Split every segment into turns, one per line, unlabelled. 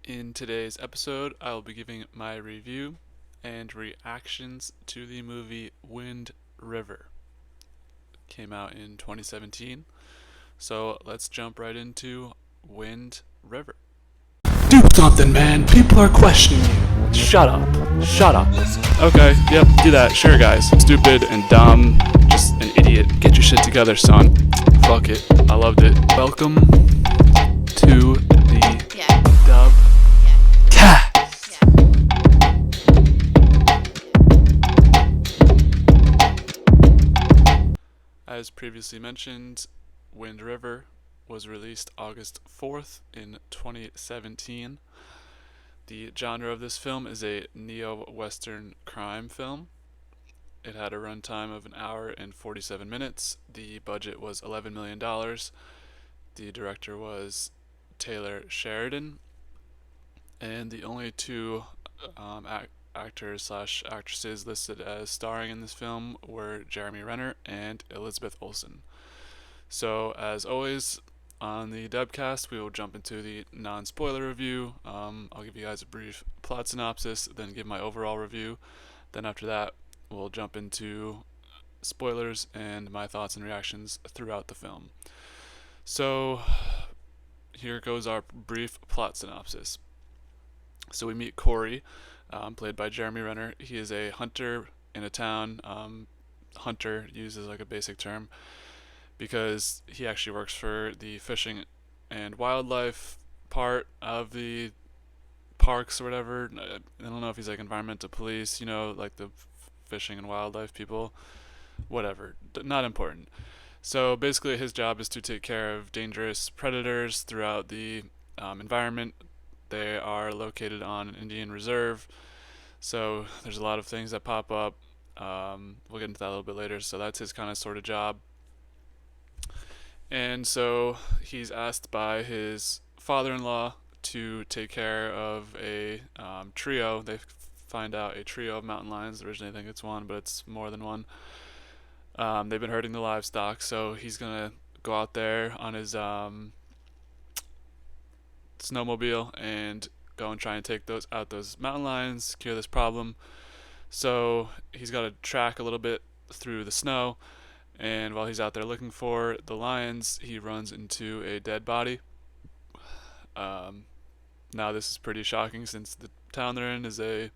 In today's episode, I will be giving my review and reactions to the movie Wind River. It came out in 2017. So let's jump right into Wind River. Do something, man. People are questioning you. Shut up. Shut up. Okay, yep, do that. Sure, guys. Stupid and dumb. Just an idiot. Get your shit together, son. Fuck it. I loved it. Welcome to the dub cast. As previously mentioned, Wind River was released August 4th in 2017. The genre of this film is a neo-western crime film. It had a runtime of an hour and 47 minutes. The budget was $11 million. The director was Taylor Sheridan. And the only two actors slash actresses listed as starring in this film were Jeremy Renner and Elizabeth Olsen. So, as always, on the dubcast, we will jump into the non-spoiler review. I'll give you guys a brief plot synopsis, then give my overall review. Then after that, we'll jump into spoilers and my thoughts and reactions throughout the film. So, here goes our brief plot synopsis. So we meet Corey, played by Jeremy Renner. He is a hunter in a town. Hunter uses like a basic term because he actually works for the fishing and wildlife part of the parks or whatever. I don't know if he's like environmental police, like the fishing and wildlife people. Whatever, not important. So basically, his job is to take care of dangerous predators throughout the environment. They are located on an Indian reserve, so there's a lot of things that pop up. We'll get into that a little bit later. So that's his kind of sort of job. And so he's asked by his father-in-law to take care of a trio. They find out a trio of mountain lions. Originally, I think it's one, but it's more than one. They've been hurting the livestock, so he's gonna go out there on his snowmobile and go and try and take those mountain lions, cure this problem. So he's got to track a little bit through the snow, and while he's out there looking for the lions, he runs into a dead body. Um, Now this is pretty shocking since the town they're in is a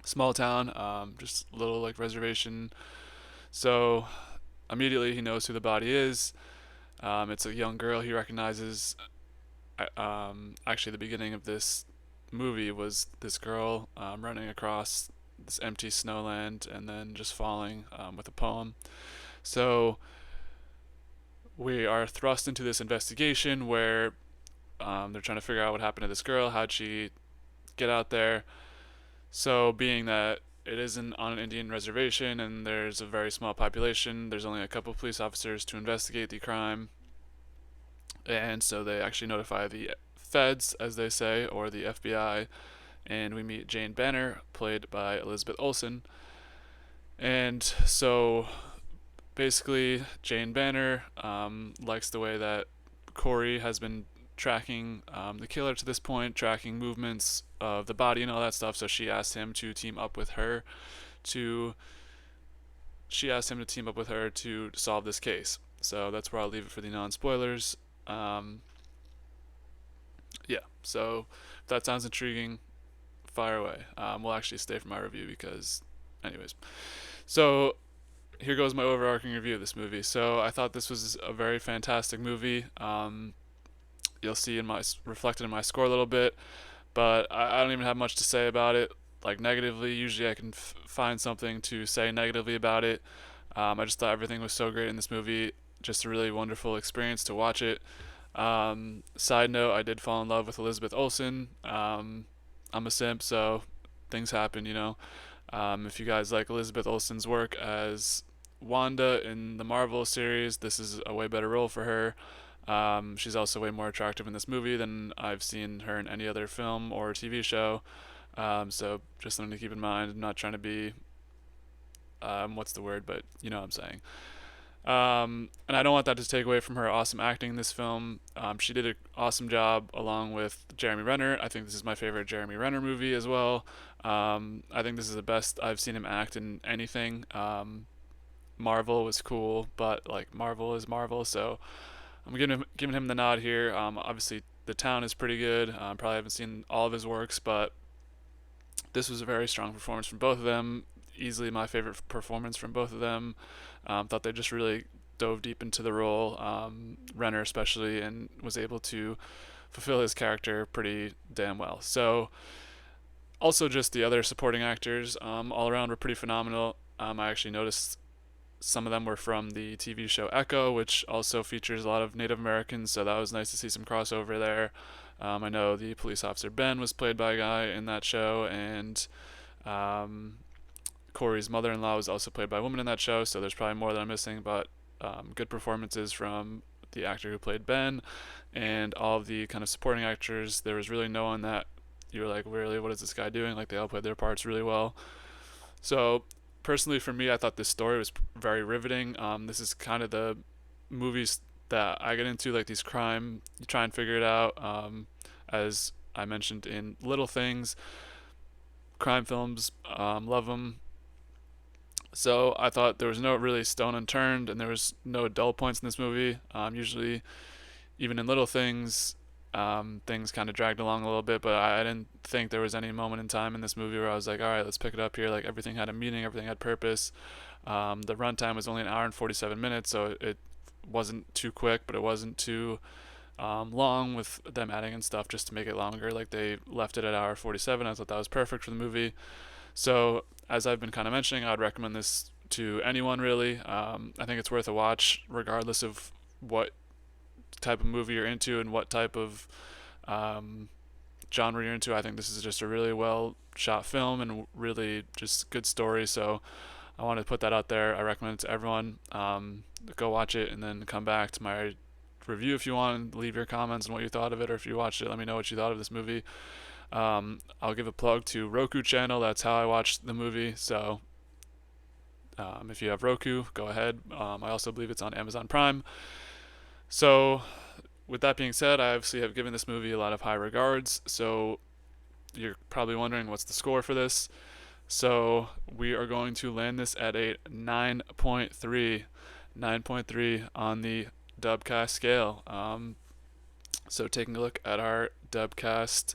small town, just a little like reservation. So immediately he knows who the body is. It's a young girl he recognizes. Actually, the beginning of this movie was this girl running across this empty snowland and then just falling with a poem. So we are thrust into this investigation where they're trying to figure out what happened to this girl. How'd she get out there? So, being that it isn't on an Indian reservation and there's a very small population, there's only a couple of police officers to investigate the crime. And so they actually notify the feds, as they say, or the FBI. And we meet Jane Banner, played by Elizabeth Olsen. And so basically, Jane Banner likes the way that Corey has been tracking the killer to this point, tracking movements of the body and all that stuff. So she asked him to team up with her to solve this case. So that's where I'll leave it for the non-spoilers. Yeah. So if that sounds intriguing, fire away. We'll actually stay for my review because, anyways. So here goes my overarching review of this movie. So I thought this was a very fantastic movie. You'll see reflected in my score a little bit, but I don't even have much to say about it. Like negatively, usually I can find something to say negatively about it. I just thought everything was so great in this movie. Just a really wonderful experience to watch it. Side note, I did fall in love with Elizabeth Olsen. I'm a simp, so things happen. If you guys like Elizabeth Olsen's work as Wanda in the Marvel series, this is a way better role for her. She's also way more attractive in this movie than I've seen her in any other film or TV show. So just something to keep in mind. I'm not trying to be, what's the word, but you know what I'm saying. And I don't want that to take away from her awesome acting in this film. She did an awesome job along with Jeremy Renner. I think this is my favorite Jeremy Renner movie as well. I think this is the best I've seen him act in anything. Marvel was cool, but like Marvel is Marvel, so I'm giving him the nod here. Obviously, The Town is pretty good. Probably haven't seen all of his works, but this was a very strong performance from both of them. Easily my favorite performance from both of them. Thought they just really dove deep into the role, Renner especially, and was able to fulfill his character pretty damn well. So, also just the other supporting actors, all around were pretty phenomenal. I actually noticed some of them were from the TV show Echo, which also features a lot of Native Americans, so that was nice to see some crossover there. I know the police officer Ben was played by a guy in that show, and um, Corey's mother-in-law was also played by a woman in that show, so there's probably more that I'm missing, but good performances from the actor who played Ben and all of the kind of supporting actors. There was really no one that you were like, really, what is this guy doing? Like, they all played their parts really well. So, personally, for me, I thought this story was very riveting. This is kind of the movies that I get into, like these crime, you try and figure it out. As I mentioned in Little Things, crime films, love them. So I thought there was no really stone unturned, and there was no dull points in this movie. Usually, even in Little Things, things kind of dragged along a little bit, but I didn't think there was any moment in time in this movie where I was like, all right, let's pick it up here. Like, everything had a meaning, everything had purpose. The runtime was only an hour and 47 minutes, so it wasn't too quick, but it wasn't too long with them adding in stuff just to make it longer. Like, they left it at hour 47. I thought that was perfect for the movie. So, as I've been kind of mentioning, I'd recommend this to anyone really. I think it's worth a watch, regardless of what type of movie you're into and what type of um, genre you're into. I think this is just a really well shot film and really just good story. So I wanted to put that out there. I recommend it to everyone. Go watch it and then come back to my review if you want and leave your comments on what you thought of it, or if you watched it, let me know what you thought of this movie. I'll give a plug to Roku channel. That's how I watched the movie. So if you have Roku, go ahead. I also believe it's on Amazon Prime. So with that being said, I obviously have given this movie a lot of high regards. So you're probably wondering what's the score for this. So we are going to land this at a 9.3, 9.3 on the Dubcast scale. So taking a look at our Dubcast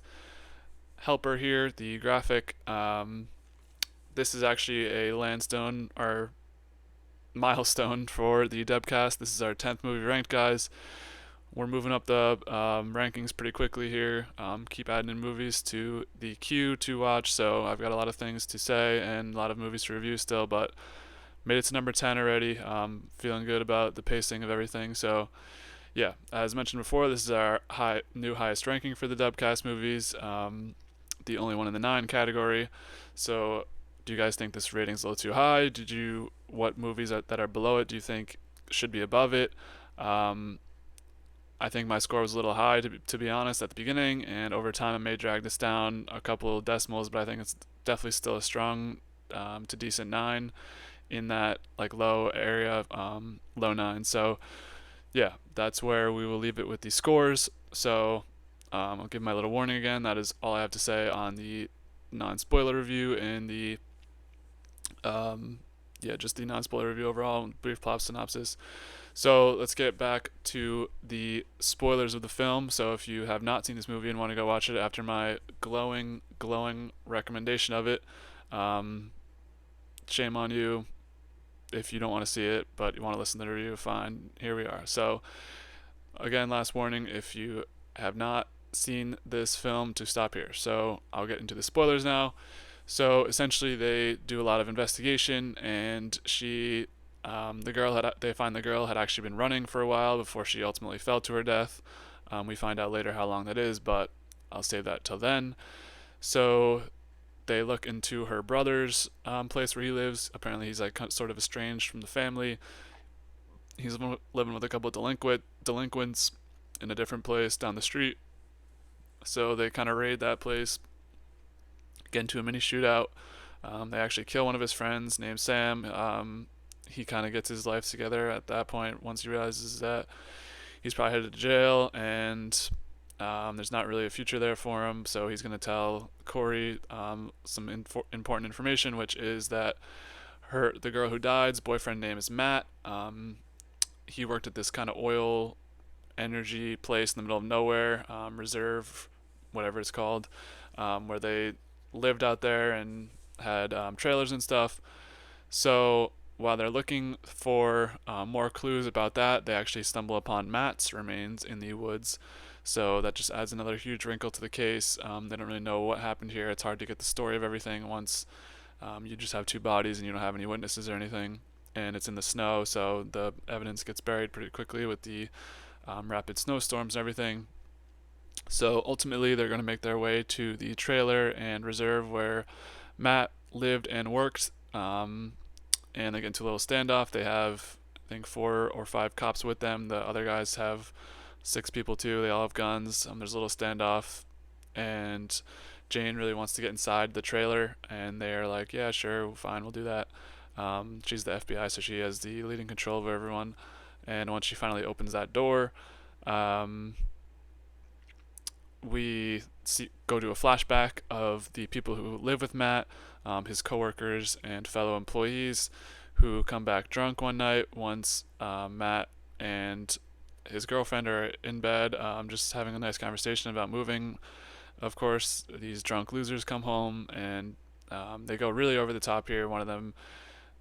helper here, the graphic. This is actually a landstone or milestone for the Dubcast. This is our 10th movie ranked, guys. We're moving up the rankings pretty quickly here. Keep adding in movies to the queue to watch. So I've got a lot of things to say and a lot of movies to review still, but made it to number 10 already. Feeling good about the pacing of everything. So yeah, as mentioned before, this is our new highest ranking for the Dubcast movies. The only one in the 9 category. So do you guys think this rating's a little too high? What movies that are below it do you think should be above it? I think my score was a little high, to be honest, at the beginning, and over time I may drag this down a couple of decimals, but I think it's definitely still a strong to decent 9 in that like low area, low 9. So yeah, that's where we will leave it with the scores. So I'll give my little warning again. That is all I have to say on the non-spoiler review and the just the non-spoiler review overall, brief plot synopsis. So let's get back to the spoilers of the film. So if you have not seen this movie and want to go watch it after my glowing recommendation of it, shame on you. If you don't want to see it, but you want to listen to the review, fine. Here we are. So again, last warning, if you have not seen this film, to stop here. So I'll get into the spoilers now. So essentially, they do a lot of investigation, and they find the girl had actually been running for a while before she ultimately fell to her death. We find out later how long that is, but I'll save that till then. So they look into her brother's place where he lives. Apparently, he's like sort of estranged from the family. He's living with a couple of delinquents in a different place down the street. So they kind of raid that place, get into a mini shootout. They actually kill one of his friends named Sam. he kind of gets his life together at that point once he realizes that he's probably headed to jail and there's not really a future there for him. So he's going to tell Corey some important information, which is that the girl who died's boyfriend name is Matt. He worked at this kind of oil energy place in the middle of nowhere, reserve, whatever it's called, where they lived out there and had trailers and stuff. So while they're looking for more clues about that, they actually stumble upon Matt's remains in the woods. So that just adds another huge wrinkle to the case. They don't really know what happened here. It's hard to get the story of everything once you just have two bodies and you don't have any witnesses or anything. And it's in the snow, so the evidence gets buried pretty quickly with the rapid snowstorms and everything. So ultimately, they're going to make their way to the trailer and reserve where Matt lived and worked. And they get into a little standoff. They have, I think, 4 or 5 cops with them. The other guys have 6 people too. They all have guns. There's a little standoff, and Jane really wants to get inside the trailer, and they're like, "Yeah, sure, fine, we'll do that." She's the FBI, so she has the leading control over everyone. And once she finally opens that door, um, go to a flashback of the people who live with Matt, his coworkers and fellow employees, who come back drunk one night once Matt and his girlfriend are in bed, just having a nice conversation about moving. Of course, these drunk losers come home and they go really over the top here. One of them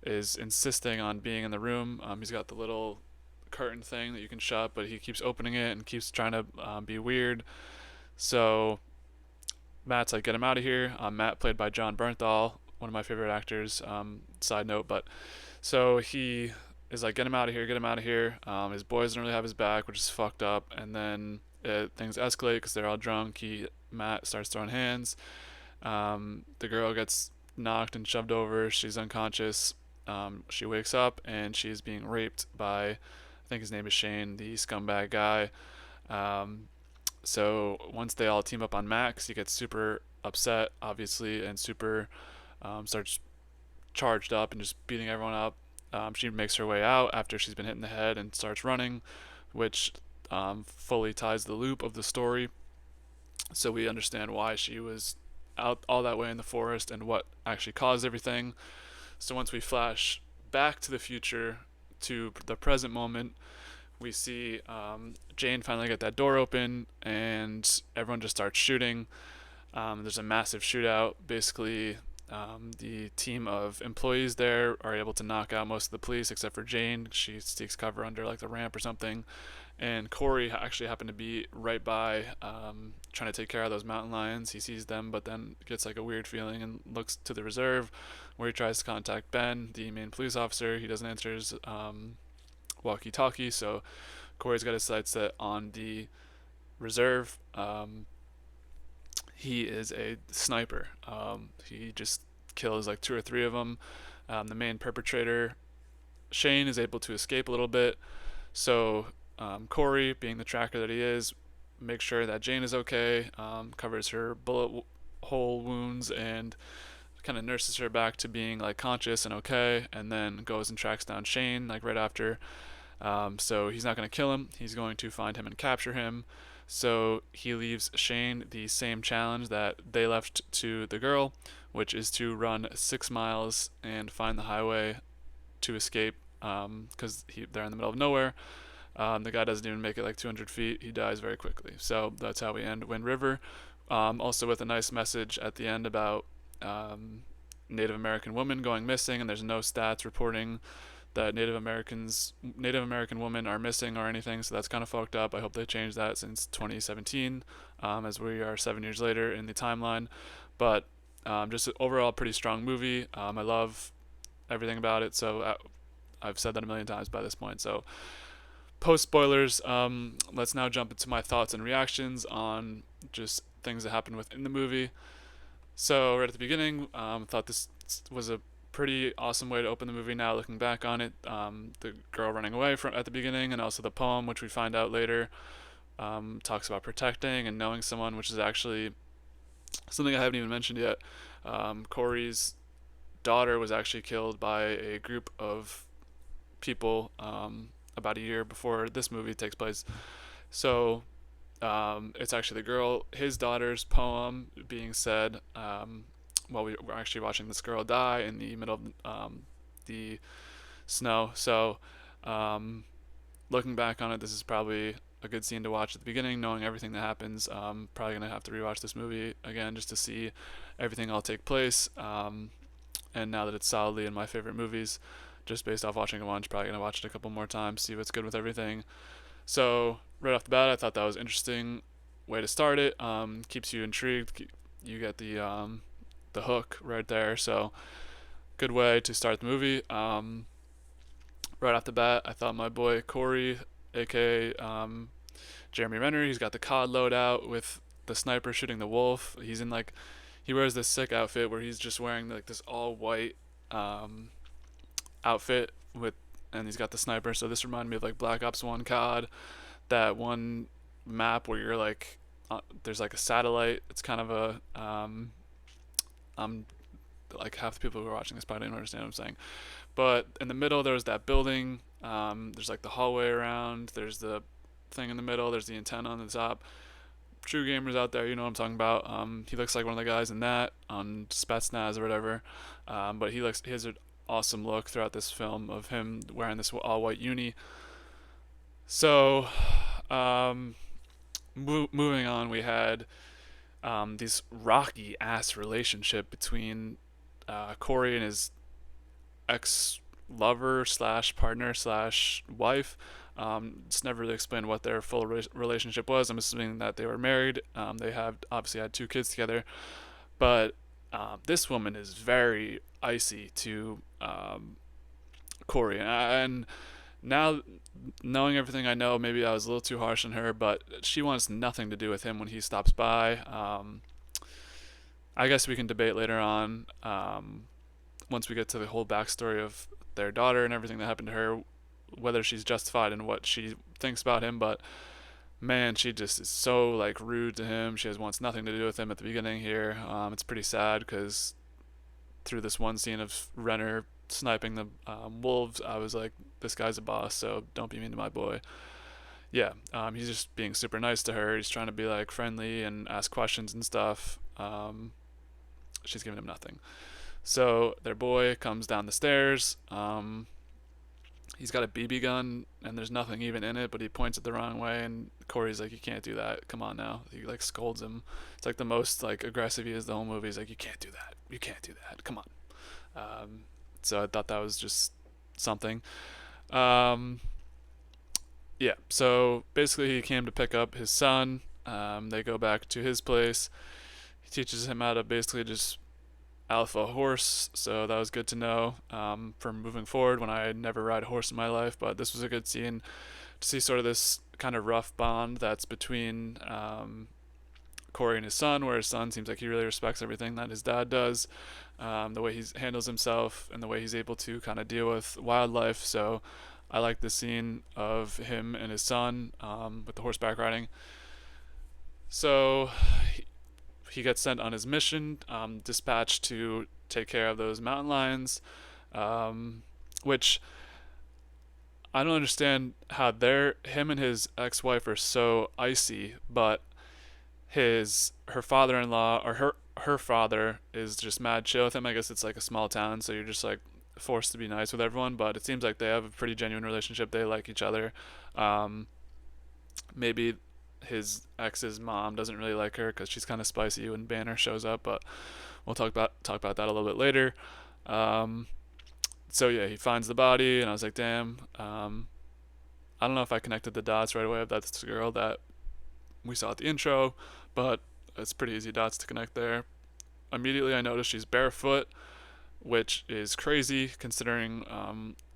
is insisting on being in the room. He's got the little curtain thing that you can shut, but he keeps opening it and keeps trying to be weird. So Matt's like, "Get him out of here." Matt, played by John Bernthal, one of my favorite actors. Side note, but so he is like, "Get him out of here, get him out of here." His boys don't really have his back, which is fucked up. And then things escalate because they're all drunk. Matt starts throwing hands. The girl gets knocked and shoved over. She's unconscious. She wakes up and she's being raped by, I think his name is Shane, the scumbag guy. So once they all team up on Max, he gets super upset, obviously, and super starts charged up and just beating everyone up. She makes her way out after she's been hit in the head and starts running, which fully ties the loop of the story. So we understand why she was out all that way in the forest and what actually caused everything. So once we flash back to the future to the present moment, we see Jane finally get that door open and everyone just starts shooting. There's a massive shootout. Basically, the team of employees there are able to knock out most of the police except for Jane. She seeks cover under like the ramp or something. And Corey actually happened to be right by, trying to take care of those mountain lions. He sees them, but then gets like a weird feeling and looks to the reserve, where he tries to contact Ben, the main police officer. He doesn't answer his walkie-talkie, so Corey's got his sights set on the reserve. He is a sniper. He just kills like 2 or 3 of them. The main perpetrator, Shane, is able to escape a little bit. So Corey, being the tracker that he is, makes sure that Jane is okay, covers her bullet hole wounds, and kind of nurses her back to being like conscious and okay, and then goes and tracks down Shane like right after. So he's not going to kill him. He's going to find him and capture him. So he leaves Shane the same challenge that they left to the girl, which is to run 6 miles and find the highway to escape, because they're in the middle of nowhere. The guy doesn't even make it like 200 feet. He dies very quickly. So that's how we end Wind River. Also with a nice message at the end about Native American women going missing, and there's no stats reporting that Native American women are missing or anything, so that's kind of fucked up. I hope they change that since 2017, as we are 7 years later in the timeline. But just overall pretty strong movie. I love everything about it, so I've said that a million times by this point. So post spoilers, let's now jump into my thoughts and reactions on just things that happened within the movie. So right at the beginning, thought this was a pretty awesome way to open the movie now looking back on it. The girl running away from at the beginning, and also the poem, which we find out later, talks about protecting and knowing someone, which is actually something I haven't even mentioned yet. Corey's daughter was actually killed by a group of people about a year before this movie takes place. So it's actually the girl, his daughter's poem being said while we were actually watching this girl die in the middle of the snow. So looking back on it, this is probably a good scene to watch at the beginning, knowing everything that happens. Probably gonna have to rewatch this movie again just to see everything all take place. And now that it's solidly in my favorite movies, just based off watching it once, probably gonna watch it a couple more times, see what's good with everything. So right off the bat, I thought that was interesting way to start it. Keeps you intrigued. You get the hook right there. So good way to start the movie. Right off the bat, I thought my boy Corey, aka Jeremy Renner, he's got the COD loadout with the sniper shooting the wolf. He's in like, he wears this sick outfit where he's just wearing like this all white um, outfit with, and he's got the sniper. So this reminded me of like Black Ops 1 COD, that one map where you're like, there's like a satellite. It's kind of a, like half the people who are watching this probably don't understand what I'm saying. But in the middle, there's that building. There's like the hallway around. There's the thing in the middle. There's the antenna on the top. True gamers out there, you know what I'm talking about. He looks like one of the guys in that on Spetsnaz or whatever. But he has an awesome look throughout this film of him wearing this all white uni. So, moving on, we had this rocky ass relationship between Corey and his ex lover slash partner slash wife. It's never really explained what their full relationship was. I'm assuming that they were married. They have obviously had 2 kids together, but this woman is very icy to Corey, and now knowing everything I know, maybe I was a little too harsh on her, but she wants nothing to do with him when he stops by. I guess we can debate later on once we get to the whole backstory of their daughter and everything that happened to her, whether she's justified in what she thinks about him. But man, she just is so like rude to him. She has wants nothing to do with him at the beginning here. It's pretty sad because through this one scene of Renner sniping the wolves, I was like, this guy's a boss, so don't be mean to my boy. Yeah, he's just being super nice to her. He's trying to be like friendly and ask questions and stuff. She's giving him nothing. So their boy comes down the stairs. He's got a BB gun and there's nothing even in it, but he points it the wrong way. And Corey's like, "You can't do that. Come on now." He like scolds him. It's like the most like aggressive he is the whole movie. He's like, "You can't do that. You can't do that. Come on." So I thought that was just something. Um, yeah. So basically, he came to pick up his son. They go back to his place. He teaches him how to basically just alpha horse, so that was good to know for moving forward when I never ride a horse in my life. But this was a good scene to see sort of this kind of rough bond that's between Corey and his son, where his son seems like he really respects everything that his dad does, the way he handles himself and the way he's able to kind of deal with wildlife. So I like the scene of him and his son with the horseback riding. So he gets sent on his mission, dispatched to take care of those mountain lions, which I don't understand how him and his ex-wife are so icy, but her father-in-law or her father is just mad chill with him. I guess it's like a small town, so you're just like forced to be nice with everyone, but it seems like they have a pretty genuine relationship. They like each other. Maybe his ex's mom doesn't really like her because she's kind of spicy when Banner shows up, but we'll talk about that a little bit later. So yeah, he finds the body, and I was like, damn. I don't know if I connected the dots right away if that's the girl that we saw at the intro, but it's pretty easy dots to connect there. Immediately, I noticed she's barefoot, which is crazy considering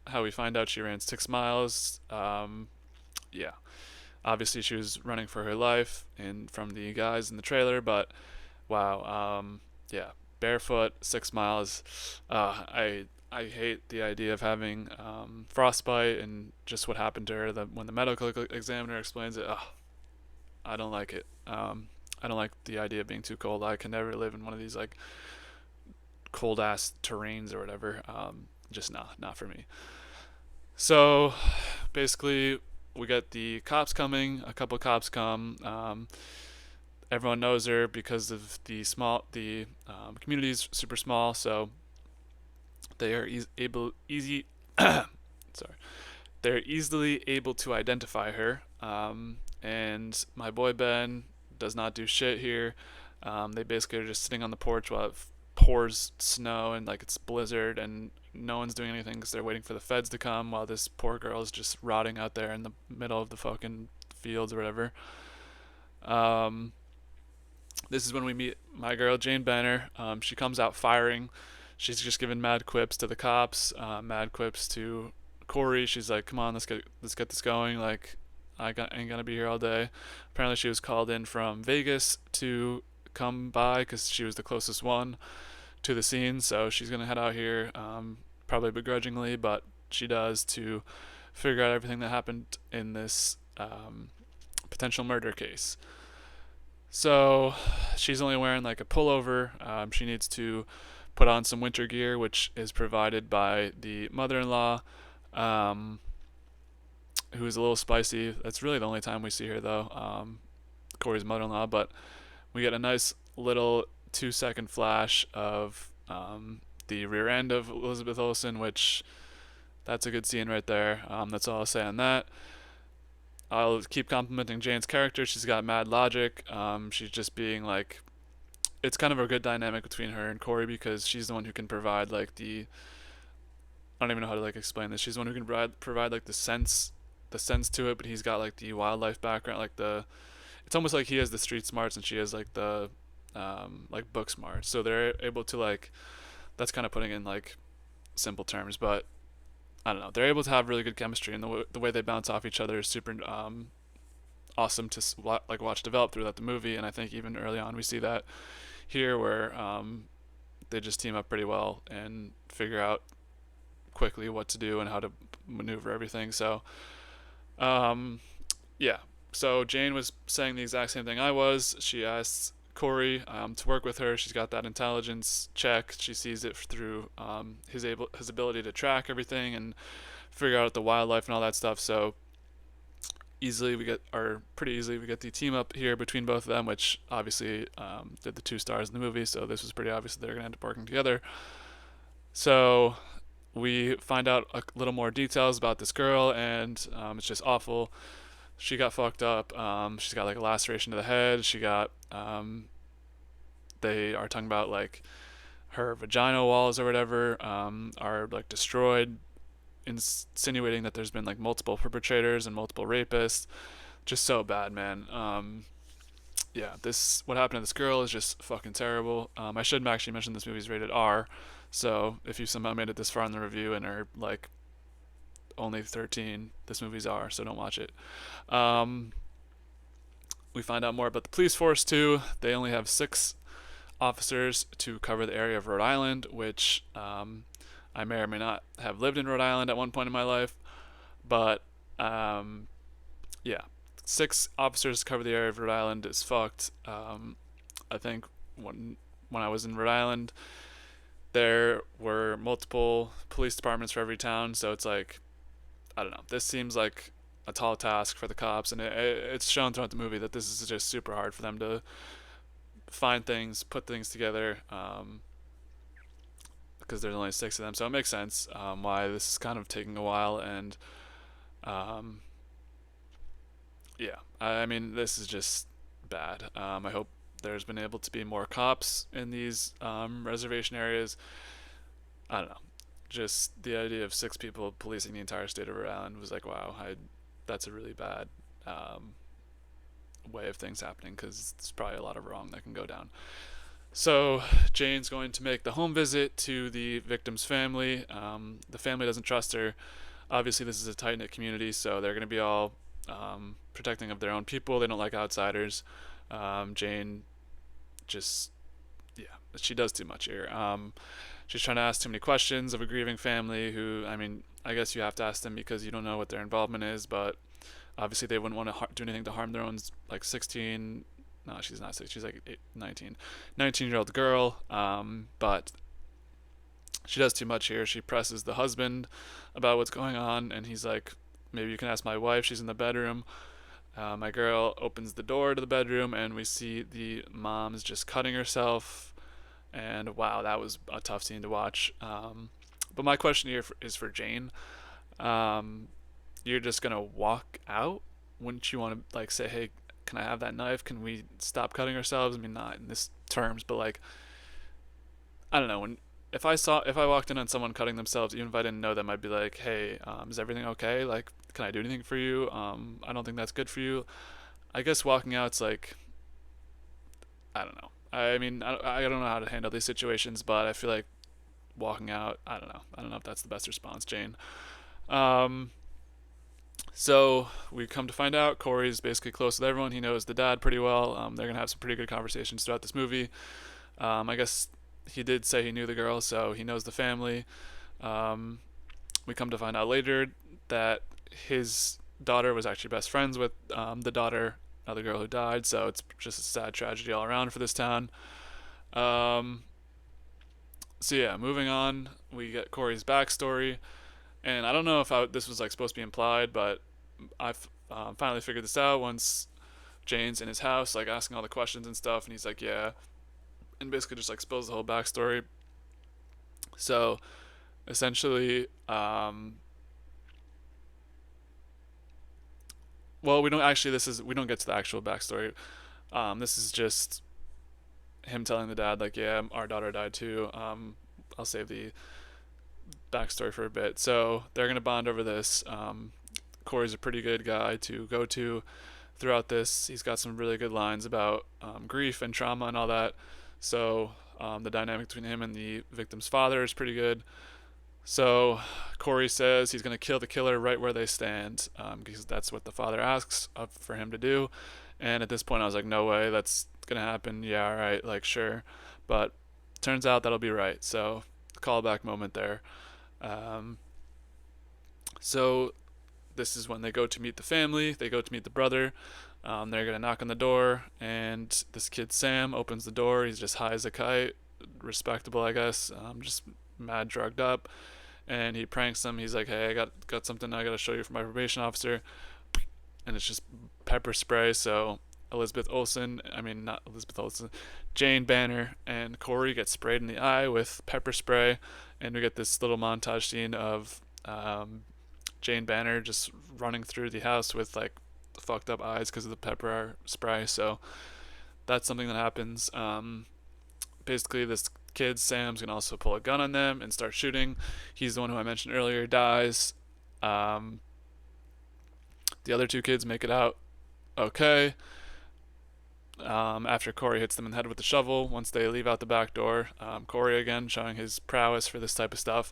how we find out she ran 6 miles. Yeah. Obviously, she was running for her life, and from the guys in the trailer. But wow, yeah, barefoot, 6 miles. I hate the idea of having frostbite and just what happened to her. When the medical examiner explains it, I don't like it. I don't like the idea of being too cold. I can never live in one of these like cold ass terrains or whatever. Just not for me. So basically, we get the cops coming. A couple cops come. Everyone knows her because of the community is super small, so they are sorry, they're easily able to identify her. And my boy Ben does not do shit here. They basically are just sitting on the porch while it pours snow and like it's blizzard, and no one's doing anything because they're waiting for the feds to come while this poor girl is just rotting out there in the middle of the fucking fields or whatever. Um, this is when we meet my girl Jane Banner. She comes out firing. She's just giving mad quips to the cops, mad quips to Corey. She's like, "Come on, let's get this going. Like, ain't gonna be here all day." Apparently, she was called in from Vegas to come by because she was the closest one to the scene. So she's gonna head out here, probably begrudgingly, but she does to figure out everything that happened in this potential murder case. So she's only wearing like a pullover. She needs to put on some winter gear, which is provided by the mother-in-law, um, who is a little spicy. That's really the only time we see her, though, Corey's mother-in-law. But we get a nice little 2-second flash of the rear end of Elizabeth Olsen, which that's a good scene right there. That's all I'll say on that. I'll keep complimenting Jane's character. She's got mad logic. She's just being like, it's kind of a good dynamic between her and Corey because she's the one who can provide like I don't even know how to like explain this. She's the one who can provide like the sense to it, but he's got like the wildlife background, like it's almost like he has the street smarts and she has like the like book smarts. So they're able to like, that's kind of putting in like simple terms, but I don't know. They're able to have really good chemistry, and the way they bounce off each other is super awesome to like watch develop throughout the movie. And I think even early on we see that here where they just team up pretty well and figure out quickly what to do and how to maneuver everything. So yeah. So Jane was saying the exact same thing I was. She asks Corey to work with her. She's got that intelligence check. She sees it through his ability to track everything and figure out the wildlife and all that stuff. So pretty easily we get the team up here between both of them, which obviously did the two stars in the movie. So this was pretty obvious that they're gonna end up working together. So we find out a little more details about this girl, and it's just awful. She got fucked up. She's got like a laceration to the head. She got they are talking about like her vagina walls or whatever are like destroyed, insinuating that there's been like multiple perpetrators and multiple rapists. Just so bad, man. Yeah, this what happened to this girl is just fucking terrible. I should actually mention this movie's rated R, so if you somehow made it this far in the review and are like only 13, this movie's R, so don't watch it. Um, we find out more about the police force too. They only have 6 officers to cover the area of Rhode Island, which I may or may not have lived in Rhode Island at one point in my life, but yeah, 6 officers to cover the area of Rhode Island is fucked. I think when I was in Rhode Island, there were multiple police departments for every town, so it's like, I don't know. This seems like a tall task for the cops, and it's shown throughout the movie that this is just super hard for them to find things, put things together, because there's only 6 of them. So it makes sense why this is kind of taking a while. And um, yeah, I mean, this is just bad. I hope there's been able to be more cops in these reservation areas. I don't know. Just the idea of 6 people policing the entire state of Rhode Island was like, wow, that's a really bad way of things happening because there's probably a lot of wrong that can go down. So Jane's going to make the home visit to the victim's family. The family doesn't trust her. Obviously, this is a tight knit community, so they're going to be all protecting of their own people. They don't like outsiders. Jane just, yeah, she does too much here. She's trying to ask too many questions of a grieving family who, I mean, I guess you have to ask them because you don't know what their involvement is, but obviously they wouldn't want to do anything to harm their own, like, 16, no, she's not 6, she's like 19-year-old girl. But She does too much here. She presses the husband about what's going on, and he's like, maybe you can ask my wife. She's in the bedroom. My girl opens the door to the bedroom, and we see the mom's just cutting herself. And wow, that was a tough scene to watch. But my question here is for Jane. Um, you're just gonna walk out? Wouldn't you want to like say, hey, can I have that knife? Can we stop cutting ourselves? I mean, not in this terms, but like, I don't know. When if I walked in on someone cutting themselves, even if I didn't know them, I'd be like, hey, is everything okay? Like, can I do anything for you? I don't think that's good for you. I guess walking out's like, I don't know. I mean, I don't know how to handle these situations, but I feel like walking out, I don't know. I don't know if that's the best response, Jane. Um, so we come to find out Corey's basically close with everyone. He knows the dad pretty well. They're gonna have some pretty good conversations throughout this movie. I guess he did say he knew the girl, so he knows the family. Um, we come to find out later that his daughter was actually best friends with the daughter of the girl who died, so it's just a sad tragedy all around for this town. Um, so yeah, moving on, we get Corey's backstory, and I don't know if this was like supposed to be implied, but I've finally figured this out once Jane's in his house, like asking all the questions and stuff, and he's like, yeah, and basically just like spills the whole backstory. So essentially, well, we don't actually. We don't get to the actual backstory. This is just him telling the dad, like, yeah, our daughter died too. I'll save the backstory for a bit. So they're gonna bond over this. Corey's a pretty good guy to go to throughout this. He's got some really good lines about grief and trauma and all that. So the dynamic between him and the victim's father is pretty good. So Corey says he's going to kill the killer right where they stand because that's what the father asks for him to do. And at this point, I was like, no way, that's going to happen. Yeah, all right, like, sure. But turns out that'll be right. So, callback moment there. Um, so, this is when they go to meet the family, they go to meet the brother. They're going to knock on the door, and this kid, Sam, opens the door. He's just high as a kite. Respectable, I guess. Just mad drugged up, and he pranks them. He's like, hey, I got something I gotta show you from my probation officer, and it's just pepper spray. So Elizabeth Olsen, I mean not Elizabeth Olsen, Jane Banner and Corey get sprayed in the eye with pepper spray, and we get this little montage scene of Jane Banner just running through the house with like fucked up eyes because of the pepper spray. So that's something that happens. Basically, this kid Sam's gonna also pull a gun on them and start shooting. He's the one who I mentioned earlier dies. Um, the other two kids make it out okay. After Corey hits them in the head with the shovel, once they leave out the back door, Corey again showing his prowess for this type of stuff.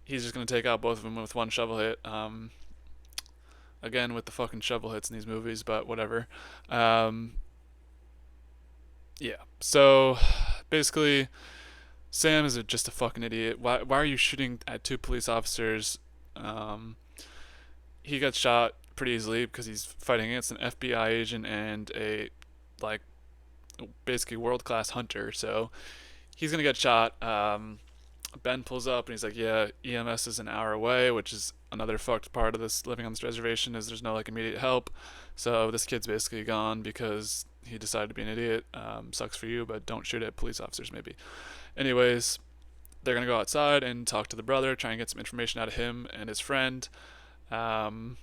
He's just gonna take out both of them with one shovel hit. Again with the fucking shovel hits in these movies, but whatever. Yeah. So basically, Sam is just a fucking idiot. Why are you shooting at two police officers? Um, he got shot pretty easily because he's fighting against an FBI agent and a like basically world class hunter. So he's gonna get shot. Ben pulls up and he's like, "Yeah, EMS is an hour away," which is another fucked part of this living on this reservation is there's no like immediate help. So this kid's basically gone because he decided to be an idiot. Sucks for you, but don't shoot at police officers maybe. Anyways, they're gonna go outside and talk to the brother, try and get some information out of him and his friend. Um,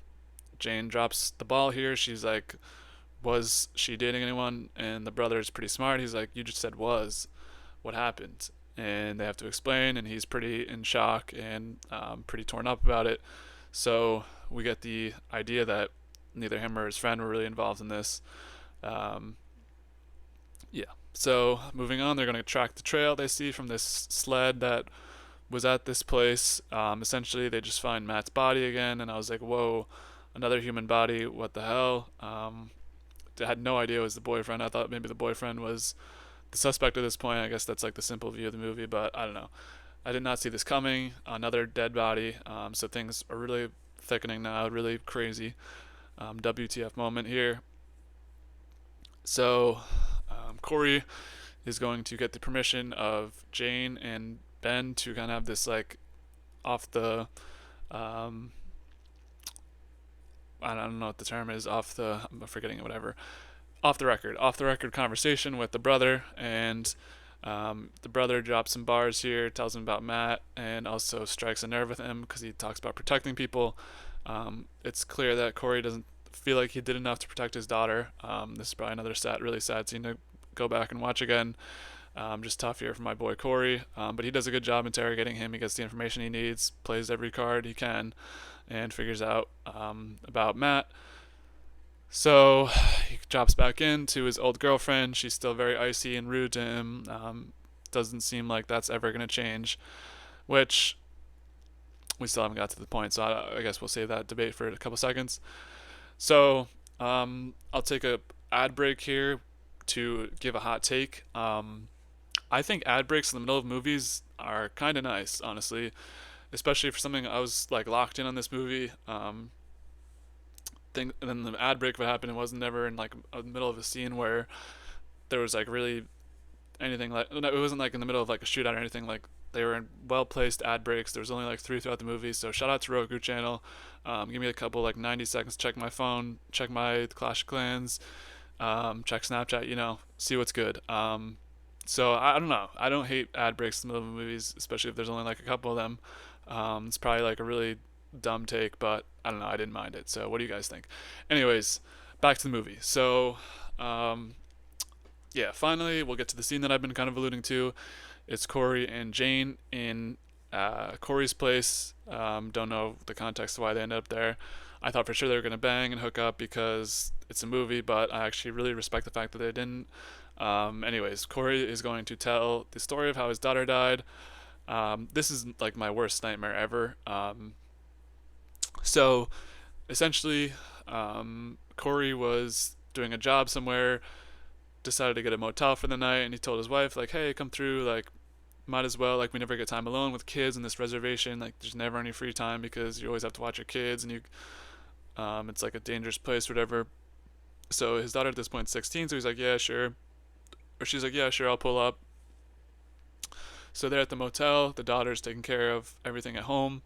Jane drops the ball here. She's like, "Was she dating anyone?" And the brother is pretty smart. He's like, "You just said was. What happened?" And they have to explain, and he's pretty in shock and pretty torn up about it. So we get the idea that neither him or his friend were really involved in this. Um, yeah. So moving on, they're going to track the trail they see from this sled that was at this place. Essentially, they just find Matt's body again, and I was like, whoa, another human body. What the hell? I had no idea it was the boyfriend. I thought maybe the boyfriend was the suspect at this point. I guess that's like the simple view of the movie, but I don't know. I did not see this coming. Another dead body. So things are really thickening now, really crazy. WTF moment here. So Corey is going to get the permission of Jane and Ben to kind of have this like off the um, I don't know what the term is, off the, I'm forgetting it, whatever, off the record conversation with the brother, and the brother drops some bars here, tells him about Matt, and also strikes a nerve with him because he talks about protecting people. It's clear that Corey doesn't feel like he did enough to protect his daughter. This is probably another really sad scene to go back and watch again. Just tough here for my boy Corey, but he does a good job interrogating him. He gets the information he needs, plays every card he can, and figures out about Matt. So he drops back into his old girlfriend. She's still very icy and rude to him. Doesn't seem like that's ever going to change, which we still haven't got to the point. So I guess we'll save that debate for a couple seconds. So I'll take a ad break here to give a hot take. I think ad breaks in the middle of movies are kind of nice, honestly, especially for something I was like locked in on this movie. And then the ad break would happen. It wasn't never in like a middle of a scene where there was like really anything like, no, it wasn't like in the middle of like a shootout or anything. Like they were in well placed ad breaks. There was only like 3 throughout the movie. So shout out to Roku channel. Give me a couple like 90 seconds. Check my phone. Check my Clash of Clans. Check Snapchat. See what's good. So I don't know. I don't hate ad breaks in the middle of movies, especially if there's only like a couple of them. It's probably like a really dumb take, but I don't know. I didn't mind it. So what do you guys think? Anyways, back to the movie. So yeah, finally we'll get to the scene that I've been kind of alluding to. It's Corey and Jane in Corey's place. Don't know the context of why they ended up there. I thought for sure they were gonna bang and hook up because it's a movie, but I actually really respect the fact that they didn't. Anyways, Corey is going to tell the story of how his daughter died. This is like my worst nightmare ever. So essentially, Corey was doing a job somewhere, decided to get a motel for the night, and he told his wife, like, hey, come through, like, might as well, like, we never get time alone with kids in this reservation, like, there's never any free time because you always have to watch your kids, and it's like a dangerous place or whatever. So his daughter at this point is 16, so he's like, yeah, sure. Or she's like, yeah, sure, I'll pull up. So they're at the motel, the daughter's taking care of everything at home.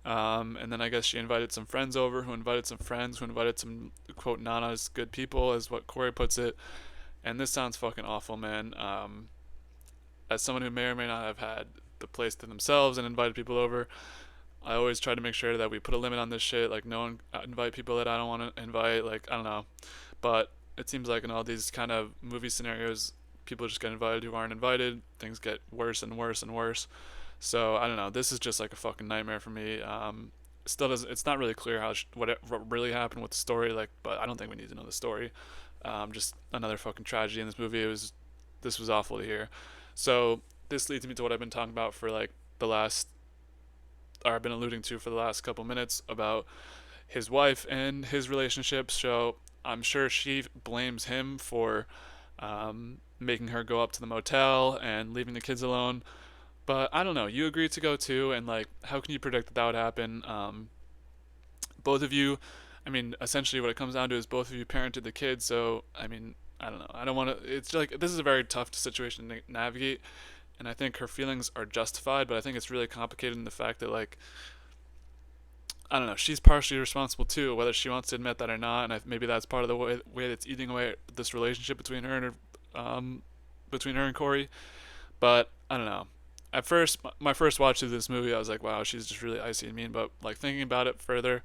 And then I guess she invited some friends over, who invited some friends, who invited some, quote, not as good people, as what Corey puts it. And this sounds fucking awful, man. As someone who may or may not have had the place to themselves and invited people over, I always try to make sure that we put a limit on this shit. Like, no one invite people that I don't want to invite. Like, I don't know. But it seems like in all these kind of movie scenarios, people just get invited who aren't invited. Things get worse and worse and worse. So I don't know. This is just like a fucking nightmare for me. Still doesn't. It's not really clear what really happened with the story. Like, but I don't think we need to know the story. Just another fucking tragedy in this movie. This was awful to hear. So this leads me to what I've been talking about for like or I've been alluding to for the last couple minutes about his wife and his relationship. So I'm sure she blames him for making her go up to the motel and leaving the kids alone. But I don't know. You agreed to go too, and like, how can you predict that would happen? Both of you, I mean, essentially what it comes down to is both of you parented the kids. So I mean, I don't know. I don't want to. It's like this is a very tough situation to navigate, and I think her feelings are justified. But I think it's really complicated in the fact that like, I don't know. She's partially responsible too, whether she wants to admit that or not. And maybe that's part of the way that's eating away at this relationship between her and Corey. But I don't know. At first, my first watch of this movie, I was like, wow, she's just really icy and mean. But like thinking about it further,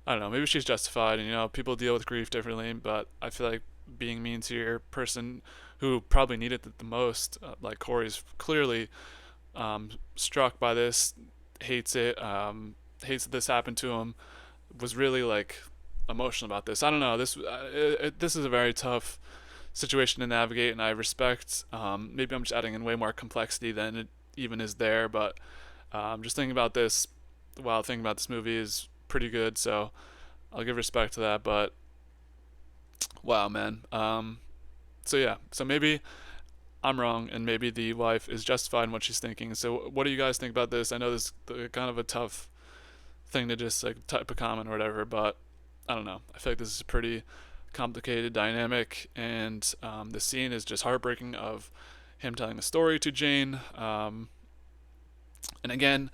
I don't know. Maybe she's justified, and people deal with grief differently. But I feel like being mean to your person who probably needed it the most, like Corey's clearly struck by this, hates it, hates that this happened to him, was really like emotional about this. I don't know. This is a very tough situation to navigate, and I respect. Maybe I'm just adding in way more complexity than it even is there, but just thinking about this while thinking about this movie is pretty good, so I'll give respect to that. But wow, man. So yeah, so maybe I'm wrong, and maybe the wife is justified in what she's thinking. So what do you guys think about this? I know this is kind of a tough thing to just like type a comment or whatever, but I don't know. I feel like this is a pretty complicated dynamic, and the scene is just heartbreaking of him telling the story to Jane. And again,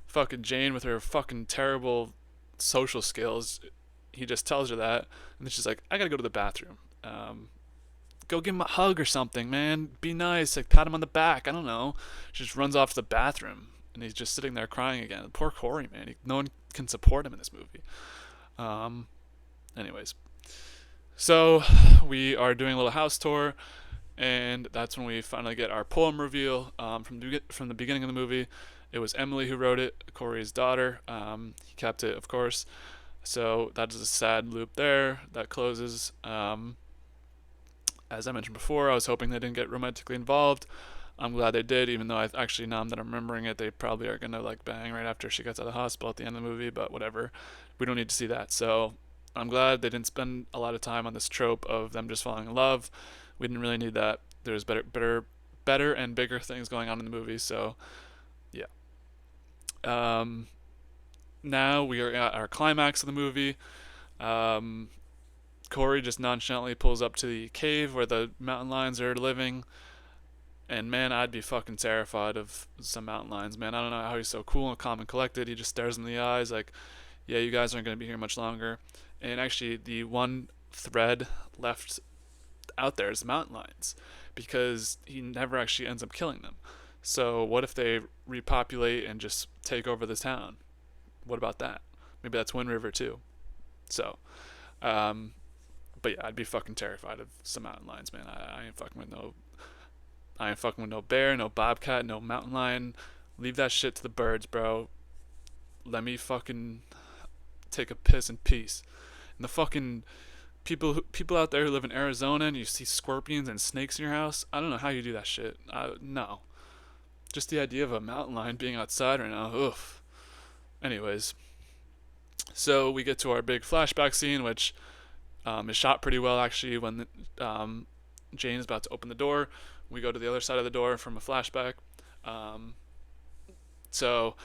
fucking Jane with her fucking terrible social skills, he just tells her that, and then she's like, I gotta go to the bathroom. Go give him a hug or something, man. Be nice, like pat him on the back. I don't know. She just runs off to the bathroom, and he's just sitting there crying again. Poor Corey, man. No one can support him in this movie. Um, anyways, so we are doing a little house tour, and that's when we finally get our poem reveal. From the beginning of the movie, it was Emily who wrote it, Corey's daughter. He kept it, of course. So that is a sad loop there that closes. As I mentioned before, I was hoping they didn't get romantically involved. I'm glad they did, even though I actually, now that I'm remembering it, they probably are gonna like bang right after she gets out of the hospital at the end of the movie. But whatever, we don't need to see that. So I'm glad they didn't spend a lot of time on this trope of them just falling in love. We didn't really need that. There's better and bigger things going on in the movie. So yeah. Um, Now we are at our climax of the movie. Um, Corey just nonchalantly pulls up to the cave where the mountain lions are living. And man, I'd be fucking terrified of some mountain lions, man. I don't know how he's so cool and calm and collected. He just stares in the eyes like, yeah, you guys aren't going to be here much longer. And actually, the one thread left out there is mountain lions because he never actually ends up killing them. So what if they repopulate and just take over the town? What about that? Maybe that's Wind River too. So, um, but yeah, I'd be fucking terrified of some mountain lions, man. I ain't fucking with no I ain't fucking with no bear, no bobcat, no mountain lion. Leave that shit to the birds, bro. Let me fucking take a piss in peace. And the fucking people out there who live in Arizona and you see scorpions and snakes in your house, I don't know how you do that shit. No. Just the idea of a mountain lion being outside right now, oof. Anyways, so we get to our big flashback scene, which is shot pretty well actually. When Jane is about to open the door, we go to the other side of the door from a flashback. Um, so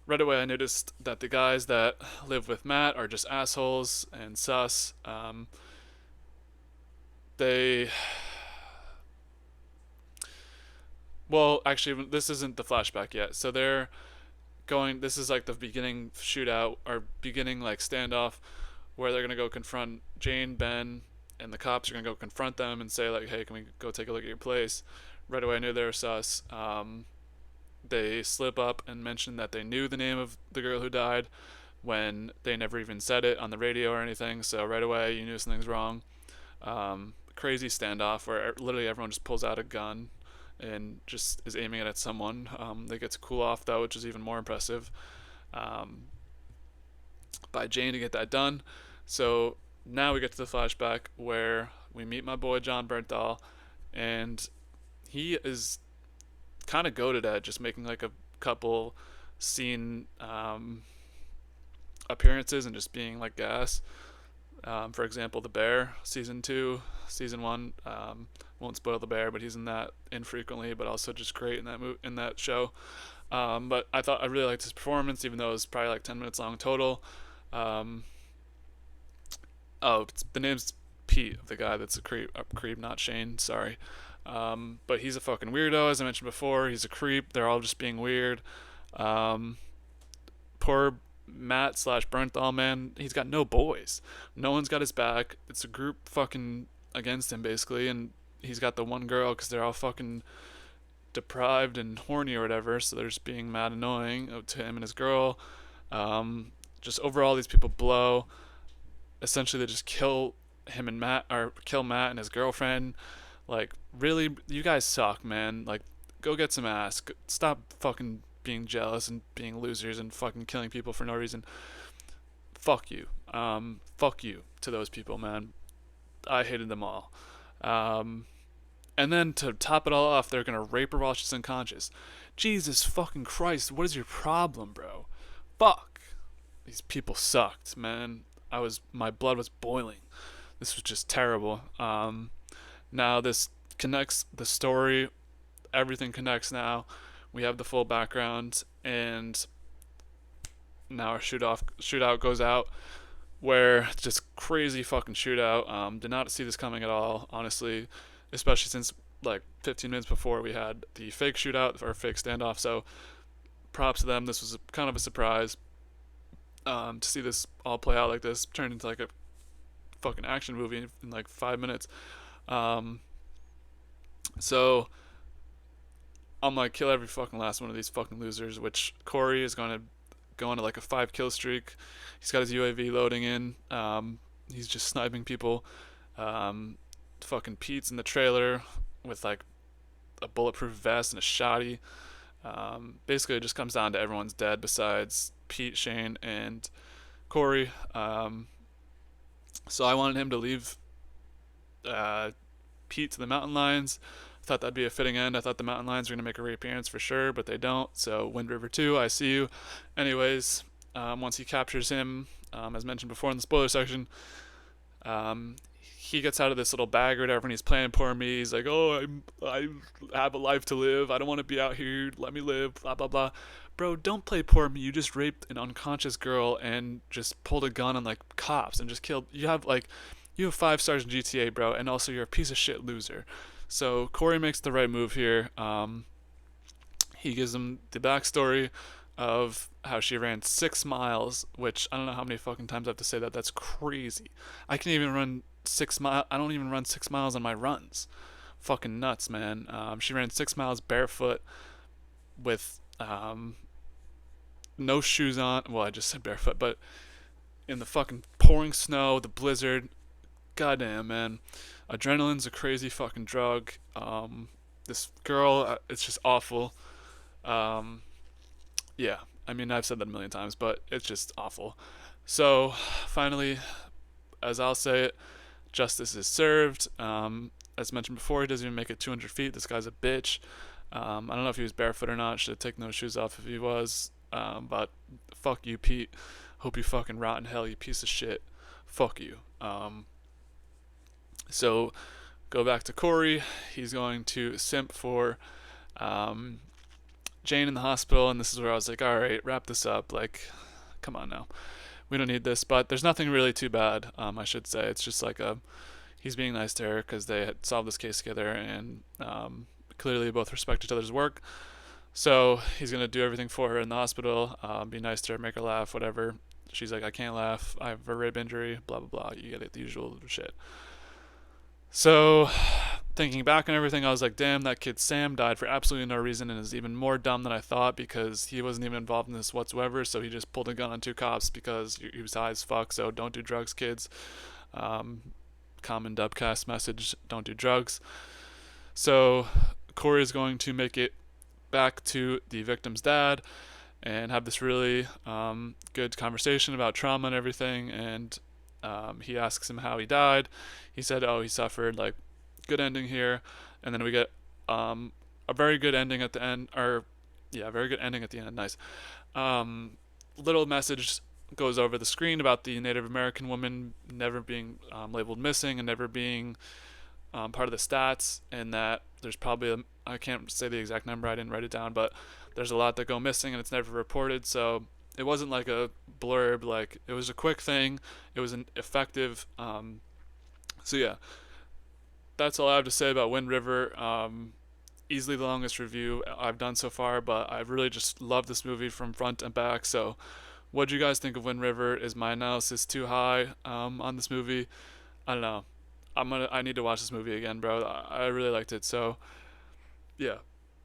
right away I noticed that the guys that live with Matt are just assholes and sus. They Well, actually, this isn't the flashback yet. So they're going. This is like the beginning shootout or beginning like standoff where they're gonna go confront Jane, Ben, and the cops are gonna go confront them and say like, "Hey, can we go take a look at your place?" Right away, I knew they were sus. They slip up and mention that they knew the name of the girl who died when they never even said it on the radio or anything. So right away, you knew something's wrong. Crazy standoff where literally everyone just pulls out a gun and just is aiming it at someone. They get to cool off though, which is even more impressive. Um, by Jane to get that done. So now we get to the flashback where we meet my boy John Bernthal, and he is kind of goated at just making like a couple scene appearances and just being like gas. For example, The Bear, season 2, season 1. Won't spoil The Bear, but he's in that infrequently, but also just great in that show. But I really liked his performance, even though it was probably like 10 minutes long total. Um, the name's Pete, the guy that's a creep, not Shane. Sorry. But he's a fucking weirdo, as I mentioned before. He's a creep. They're all just being weird. Poor Matt slash Bernthal, man, he's got no boys. No one's got his back. It's a group fucking against him, basically, and he's got the one girl because they're all fucking deprived and horny or whatever, so they're just being mad annoying to him and his girl. Just overall, these people blow. Essentially, they just kill him and Matt, or kill Matt and his girlfriend. Like, really, you guys suck, man. Like, go get some ass. Stop fucking being jealous and being losers and fucking killing people for no reason. Fuck you. Fuck you to those people, man. I hated them all. And then to top it all off, they're gonna rape her while she's unconscious. Jesus fucking Christ, what is your problem, bro? Fuck. These people sucked, man. My blood was boiling. This was just terrible. Now this connects the story. Everything connects now. We have the full background, and now our shootout goes out, where it's just crazy fucking shootout. Did not see this coming at all, honestly, especially since like 15 minutes before we had the fake shootout or fake standoff. So props to them. This was kind of a surprise to see this all play out like this, turn into like a fucking action movie in like 5 minutes. Um, so I'm like, kill every fucking last one of these fucking losers. Which Corey is going to go into like a 5 kill streak. He's got his UAV loading in. He's just sniping people. Um, Fucking Pete's in the trailer with like a bulletproof vest and a shotty. Basically, it just comes down to everyone's dead besides Pete, Shane, and Corey. So I wanted him to leave Pete to the Mountain Lions. I thought that'd be a fitting end. I thought the Mountain Lions were going to make a reappearance for sure, but they don't. So Wind River 2, I see you. Anyways, once he captures him, as mentioned before in the spoiler section, he gets out of this little bag or whatever, and he's playing poor me. He's like, "Oh, I have a life to live. I don't want to be out here. Let me live." Blah blah blah. Bro, don't play poor me. You just raped an unconscious girl and just pulled a gun on like cops and just killed. You have 5 stars in GTA, bro, and also you're a piece of shit loser. So Corey makes the right move here. He gives him the backstory of how she ran 6 miles, which I don't know how many fucking times I have to say that. That's crazy. I can even run 6 miles. I don't even run 6 miles on my runs. Fucking nuts, man. She ran 6 miles barefoot with no shoes on. Well, I just said barefoot, but in the fucking pouring snow, the blizzard. Goddamn, man. Adrenaline's a crazy fucking drug. This girl, it's just awful. Um, yeah, I mean, I've said that a million times, but it's just awful. So, finally, as I'll say it, justice is served. As mentioned before, he doesn't even make it 200 feet. This guy's a bitch. I don't know if he was barefoot or not. Should have taken those shoes off if he was. But fuck you, Pete. Hope you fucking rot in hell, you piece of shit. Fuck you. So, go back to Corey. He's going to simp for Jane in the hospital, and this is where I was like, all right, wrap this up. Like, come on now. We don't need this, but there's nothing really too bad, I should say. It's just like he's being nice to her because they had solved this case together, and clearly both respect each other's work. So he's going to do everything for her in the hospital, be nice to her, make her laugh, whatever. She's like, I can't laugh. I have a rib injury, blah, blah, blah. You get it, the usual shit. So, thinking back on everything, I was like, damn, that kid Sam died for absolutely no reason and is even more dumb than I thought because he wasn't even involved in this whatsoever. So he just pulled a gun on 2 cops because he was high as fuck. So don't do drugs, kids. Common dubcast message, don't do drugs. So Corey is going to make it back to the victim's dad and have this really good conversation about trauma and everything. And he asks him how he died. He said, oh, he suffered, like, good ending here. And then we get a very good ending at the end. Very good ending at the end. Nice. Little message goes over the screen about the Native American woman never being labeled missing and never being part of the stats, and that there's probably, I can't say the exact number, I didn't write it down, but there's a lot that go missing and it's never reported. So it wasn't like a blurb, like it was a quick thing. It was an effective. So yeah, that's all I have to say about Wind River. Easily the longest review I've done so far, but I really just love this movie from front and back. So what do you guys think of Wind River? Is my analysis too high on this movie? I don't know. I need to watch this movie again, bro. I really liked it. So yeah,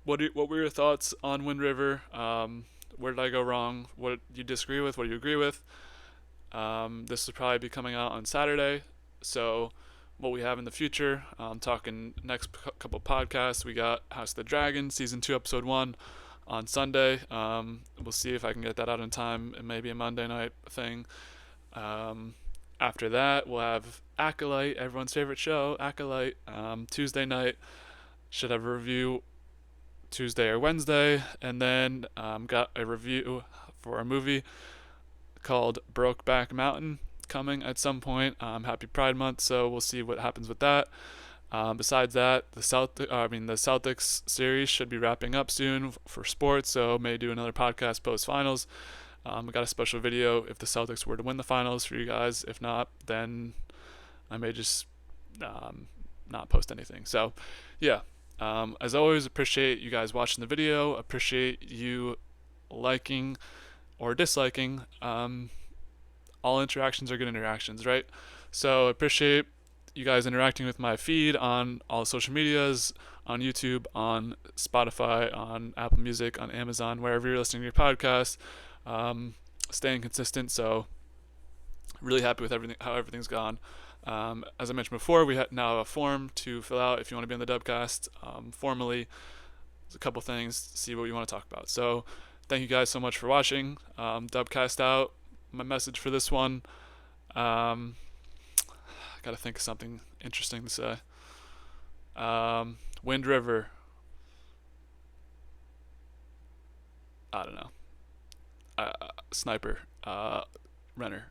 what were your thoughts on Wind River? Where did I go wrong? What do you disagree with? What do you agree with? This will probably be coming out on Saturday. So what we have in the future, I'm talking next couple podcasts. We got House of the Dragon season 2 episode 1 on Sunday. We'll see if I can get that out in time. It may be a Monday night thing. After that, we'll have Acolyte, everyone's favorite show, Acolyte. Tuesday night, should have a review Tuesday or Wednesday, and then got a review for a movie called Brokeback Mountain coming at some point. Happy Pride Month, so we'll see what happens with that. Besides that, the Celtics series should be wrapping up soon for sports, so may do another podcast post finals. I got a special video if the Celtics were to win the finals for you guys. If not, then I may just not post anything. So yeah, as always, appreciate you guys watching the video. Appreciate you liking or disliking. All interactions are good interactions, right? So I appreciate you guys interacting with my feed on all social medias, on YouTube, on Spotify, on Apple Music, on Amazon, wherever you're listening to your podcast. Staying consistent. So really happy with everything, how everything's gone. As I mentioned before, we now have a form to fill out if you want to be on the Dubcast formally. There's a couple things to see what you want to talk about. So thank you guys so much for watching. Dubcast out. My message for this one. I gotta think of something interesting to say. Wind River. I don't know. Sniper. Renner.